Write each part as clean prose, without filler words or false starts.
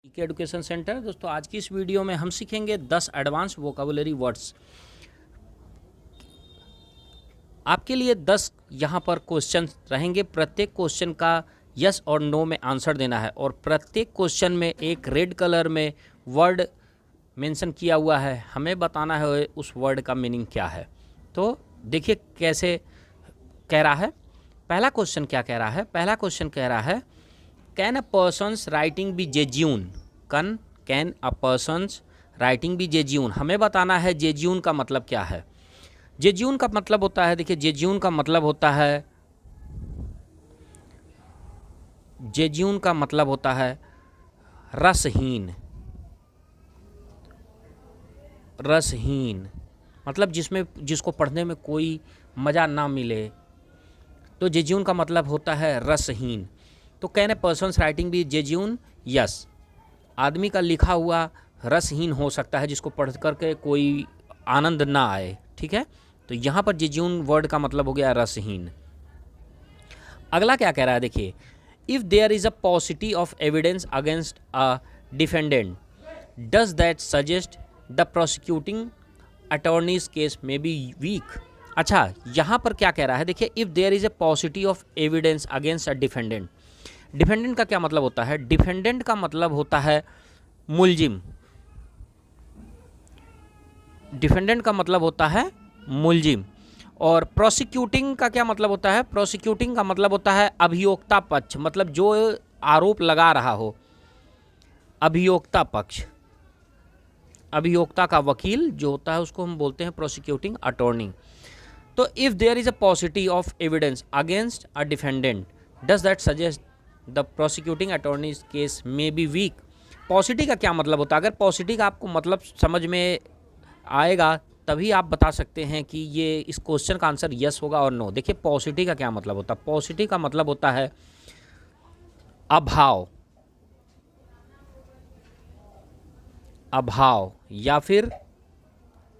के education centre. दोस्तों आज की इस वीडियो में हम सीखेंगे 10 एडवांस वोकेबुलरी वर्ड्स। आपके लिए 10 यहाँ पर क्वेश्चन रहेंगे। प्रत्येक क्वेश्चन का यस और नो में आंसर देना है और प्रत्येक क्वेश्चन में एक रेड कलर में वर्ड मेंशन किया हुआ है, हमें बताना है उस वर्ड का मीनिंग क्या है। तो देखिए कैसे कह रहा है। पहला क्वेश्चन क्या कह रहा है? पहला क्वेश्चन कह रहा है can a person's writing be jejune. Can a person's writing be jejune. हमें बताना है जेज्यून का मतलब क्या है। जेज्यून का मतलब होता है, देखिए जेज्यून का मतलब होता है, जेज्यून का मतलब होता है रसहीन। रसहीन मतलब जिसको पढ़ने में कोई मज़ा ना मिले, तो जेज्यून का मतलब होता है रसहीन। तो can a person's writing be jejune, yes. आदमी का लिखा हुआ रसहीन हो सकता है, जिसको पढ़ करके कोई आनंद ना आए, ठीक है। तो यहाँ पर जेज्यून वर्ड का मतलब हो गया रसहीन। अगला क्या कह रहा है, देखिए if there is a paucity of evidence against a defendant does that suggest the prosecuting attorney's case में बी वीक। अच्छा, यहाँ पर क्या कह रहा है, देखिए if there is a paucity of evidence against a defendant. Defendant का क्या मतलब होता है? डिफेंडेंट का मतलब होता है मुलजिम। डिफेंडेंट का मतलब होता है मुलजिम। और प्रोसिक्यूटिंग का क्या मतलब होता है? प्रोसिक्यूटिंग का मतलब होता है अभियोक्ता पक्ष, मतलब जो आरोप लगा रहा हो। अभियोक्ता पक्ष, अभियोक्ता का वकील जो होता है उसको हम बोलते हैं प्रोसिक्यूटिंग अटॉर्नी। तो if there is a paucity of evidence against a defendant does that suggest the prosecuting attorney's case में बी वीक। पॉसिटी का क्या मतलब होता है? अगर पॉसिटी का आपको मतलब समझ में आएगा तभी आप बता सकते हैं कि ये इस क्वेश्चन का आंसर यस होगा और नो। देखिए पॉसिटी का क्या मतलब होता है? पॉसिटी का मतलब होता है अभाव, अभाव या फिर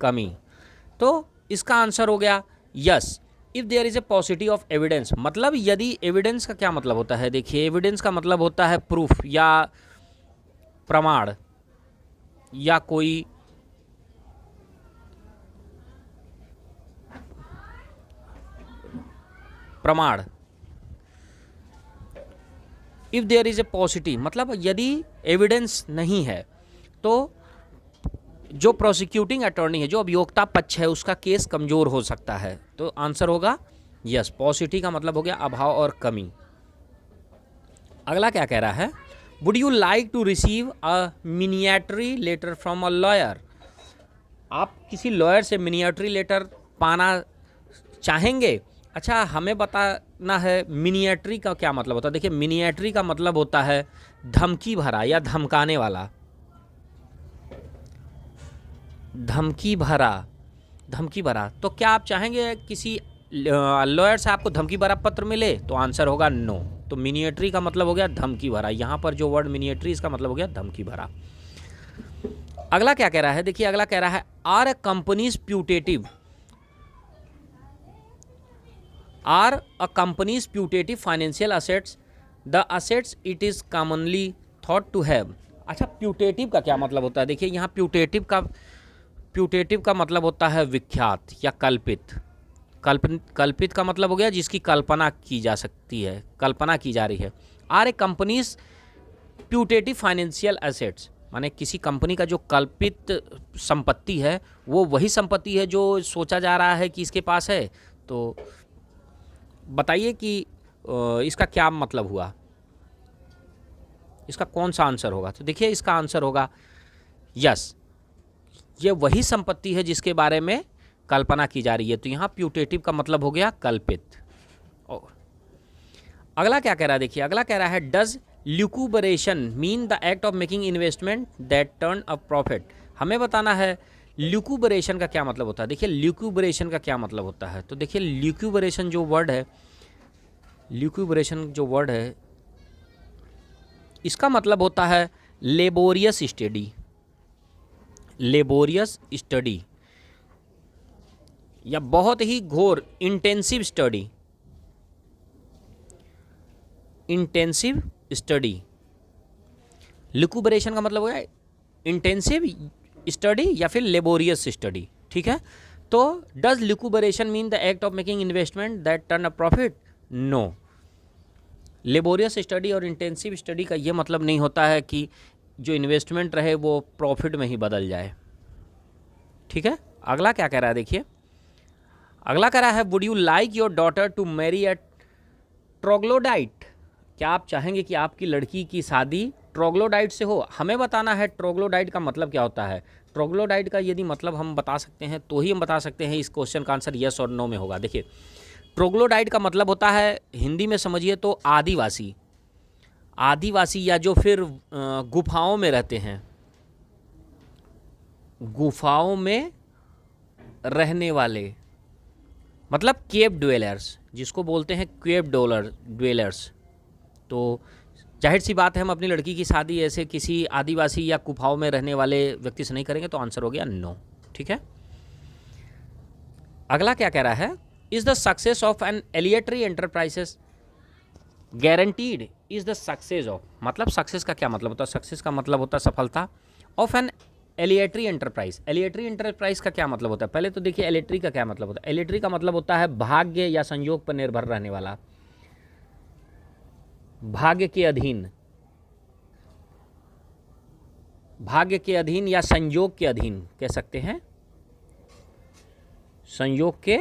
कमी। तो इसका आंसर हो गया yes. If there is a paucity of evidence, मतलब यदि एविडेंस का क्या मतलब होता है? देखिए एविडेंस का मतलब होता है प्रूफ या प्रमाण या कोई प्रमाण। If there is a paucity मतलब यदि एविडेंस नहीं है तो जो प्रोसिक्यूटिंग अटॉर्नी है, जो अभियोक्ता पक्ष है, उसका केस कमज़ोर हो सकता है। तो आंसर होगा यस। पॉसिटी का मतलब हो गया अभाव और कमी। अगला क्या कह रहा है, would you like to receive a minatory letter from a lawyer. आप किसी लॉयर से मिनिएटरी लेटर पाना चाहेंगे? अच्छा, हमें बताना है मिनिएटरी का क्या मतलब होता है। देखिए मिनिएटरी का मतलब होता है धमकी भरा या धमकाने वाला। धमकी भरा, धमकी भरा। तो क्या आप चाहेंगे किसी लॉयर से आपको धमकी भरा पत्र मिले? तो आंसर होगा नो। तो मिनिएटरी का मतलब हो गया धमकी भरा। यहाँ पर जो वर्ड मिनिएटरी, इसका मतलब हो गया धमकी भरा। अगला क्या कह रहा है, देखिए अगला कह रहा है are a company's putative, are a company's putative financial assets the assets it is commonly thought to have. अच्छा, प्यूटेटिव का क्या मतलब होता है? देखिए यहाँ प्यूटेटिव का मतलब होता है विख्यात या कल्पित। कल्पित का मतलब हो गया जिसकी कल्पना की जा सकती है, कल्पना की जा रही है। Are a company's putative financial assets माने किसी कंपनी का जो कल्पित संपत्ति है वो वही संपत्ति है जो सोचा जा रहा है कि इसके पास है। तो बताइए कि इसका क्या मतलब हुआ, इसका कौन सा आंसर होगा? तो देखिए इसका आंसर होगा यस, ये वही संपत्ति है जिसके बारे में कल्पना की जा रही है। तो यहाँ प्यूटेटिव का मतलब हो गया कल्पित। और अगला क्या कह रहा है, देखिए अगला कह रहा है does lucubration mean the act of making investment that turn a profit. हमें बताना है ल्यूकुबरेशन का क्या मतलब होता है। देखिए ल्यूकुबरेशन का क्या मतलब होता है, तो देखिए ल्यूकुबरेशन जो वर्ड है, ल्यूकुबरेशन जो वर्ड है इसका मतलब होता है लेबोरियस स्टडी, लेबोरियस स्टडी या बहुत ही घोर इंटेंसिव स्टडी, इंटेंसिव स्टडी। लिक्यूबरेशन का मतलब हो गया इंटेंसिव स्टडी या फिर लेबोरियस स्टडी, ठीक है। तो does lucubration mean the act of making investment that turn a profit? No. Laborious study और इंटेंसिव स्टडी का ये मतलब नहीं होता है कि जो इन्वेस्टमेंट रहे वो प्रॉफिट में ही बदल जाए, ठीक है। अगला क्या कह रहा है, देखिए अगला कह रहा है would you like your daughter to marry a troglodyte? क्या आप चाहेंगे कि आपकी लड़की की शादी ट्रोग्लोडाइट से हो? हमें बताना है ट्रोग्लोडाइट का मतलब क्या होता है। ट्रोग्लोडाइट का यदि मतलब हम बता सकते हैं तो ही हम बता सकते हैं, इस क्वेश्चन का आंसर यस और नो में होगा। देखिए ट्रोग्लोडाइट का मतलब होता है हिंदी में समझिए तो आदिवासी, आदिवासी या जो फिर गुफाओं में रहते हैं, गुफाओं में रहने वाले, मतलब केव ड्वेलर्स, जिसको बोलते हैं केव ड्वेलर्स। तो जाहिर सी बात है हम अपनी लड़की की शादी ऐसे किसी आदिवासी या गुफाओं में रहने वाले व्यक्ति से नहीं करेंगे, तो आंसर हो गया नो, ठीक है। अगला क्या कह रहा है, is the success of an aleatory enterprises guaranteed? Is the success of, मतलब सक्सेस का क्या मतलब होता है? सक्सेस का मतलब होता है सफलता। ऑफ एन एलिएटरी एंटरप्राइज, एलिएटरी एंटरप्राइज का क्या मतलब होता है? पहले तो देखिए एलिएटरी का क्या मतलब होता है। एलिएटरी का मतलब होता है भाग्य या संयोग पर निर्भर रहने वाला, भाग्य के अधीन, भाग्य के अधीन या संयोग के अधीन कह सकते हैं, संयोग के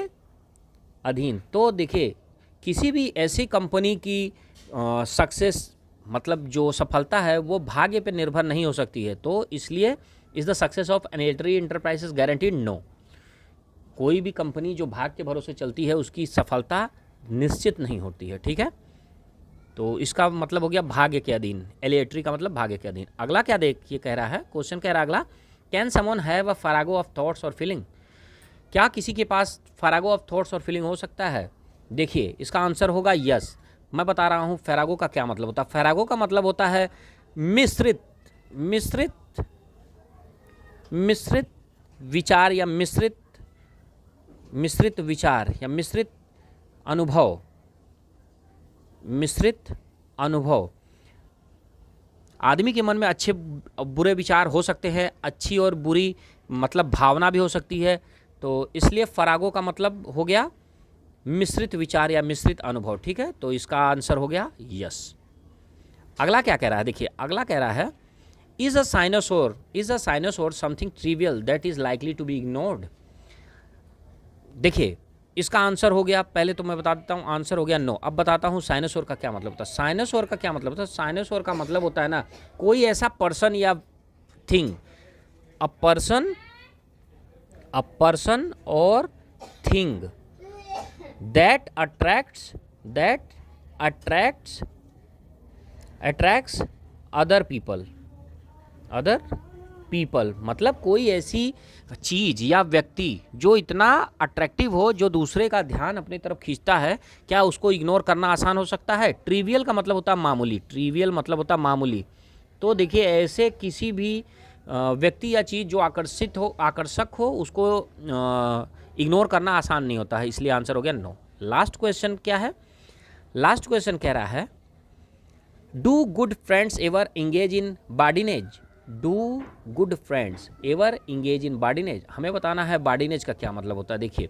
अधीन। तो देखिए किसी भी ऐसी कंपनी की सक्सेस मतलब जो सफलता है वो भाग्य पर निर्भर नहीं हो सकती है, तो इसलिए is the success of aleatory enterprises guaranteed? No. कोई भी कंपनी जो भाग्य के भरोसे चलती है उसकी सफलता निश्चित नहीं होती है, ठीक है। तो इसका मतलब हो गया भाग्य के अधीन, एलिएटरी का मतलब भाग्य के अधीन। अगला क्या देखिए कह रहा है, क्वेश्चन कह रहा है अगला, can someone have a farrago of thoughts और फीलिंग? क्या किसी के पास फरागो ऑफ थॉट्स और फीलिंग हो सकता है? देखिए इसका आंसर होगा यस। मैं बता रहा हूँ फरागो का क्या मतलब होता है। फरागो का मतलब होता है मिश्रित मिश्रित मिश्रित विचार या मिश्रित विचार या मिश्रित अनुभव, मिश्रित अनुभव। आदमी के मन में अच्छे बुरे विचार हो सकते हैं, अच्छी और बुरी मतलब भावना भी हो सकती है, तो इसलिए फरागो का मतलब हो गया मिश्रित विचार या मिश्रित अनुभव, ठीक है। तो इसका आंसर हो गया यस। अगला क्या कह रहा है, देखिए अगला कह रहा है is a cynosure something trivial that is likely to be ignored? देखिए इसका आंसर हो गया, पहले तो मैं बता देता हूँ, आंसर हो गया नो। अब बताता हूँ साइनोसोर का क्या मतलब होता है। साइनोसोर का क्या मतलब होता है? साइनोसोर का मतलब होता है ना कोई ऐसा पर्सन या थिंग, अ पर्सन और thing that attracts other people, मतलब कोई ऐसी चीज़ या व्यक्ति जो इतना अट्रैक्टिव हो, जो दूसरे का ध्यान अपनी तरफ खींचता है, क्या उसको इग्नोर करना आसान हो सकता है? ट्रिवियल का मतलब होता है मामूली, ट्रिवियल मतलब होता है मामूली। तो देखिए ऐसे किसी भी व्यक्ति या चीज़ जो आकर्षक हो उसको इग्नोर करना आसान नहीं होता है, इसलिए आंसर हो गया नो। लास्ट क्वेश्चन क्या है, लास्ट क्वेश्चन कह रहा है do good friends ever engage in badinage? Do good friends ever engage in badinage? हमें बताना है बाडिनेज का क्या मतलब होता है। देखिए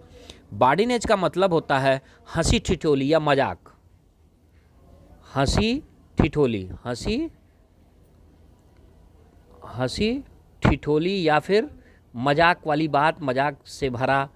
बाडिनेज का मतलब होता है हंसी ठिठोली या मजाक, हंसी ठिठोली या फिर मजाक वाली बात, मजाक से भरा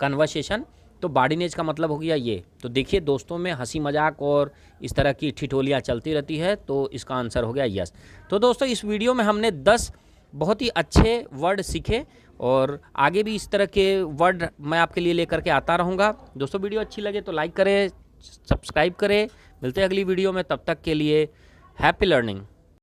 कन्वर्सेशन, तो बाडिनेज का मतलब हो गया ये। तो देखिए दोस्तों में हंसी मजाक और इस तरह की ठिठोलियाँ चलती रहती है, तो इसका आंसर हो गया यस। तो दोस्तों इस वीडियो में हमने 10 बहुत ही अच्छे वर्ड सीखे और आगे भी इस तरह के वर्ड मैं आपके लिए लेकर के आता रहूँगा। दोस्तों वीडियो अच्छी लगे तो लाइक करें, सब्सक्राइब करें। मिलते हैं अगली वीडियो में, तब तक के लिए हैप्पी लर्निंग।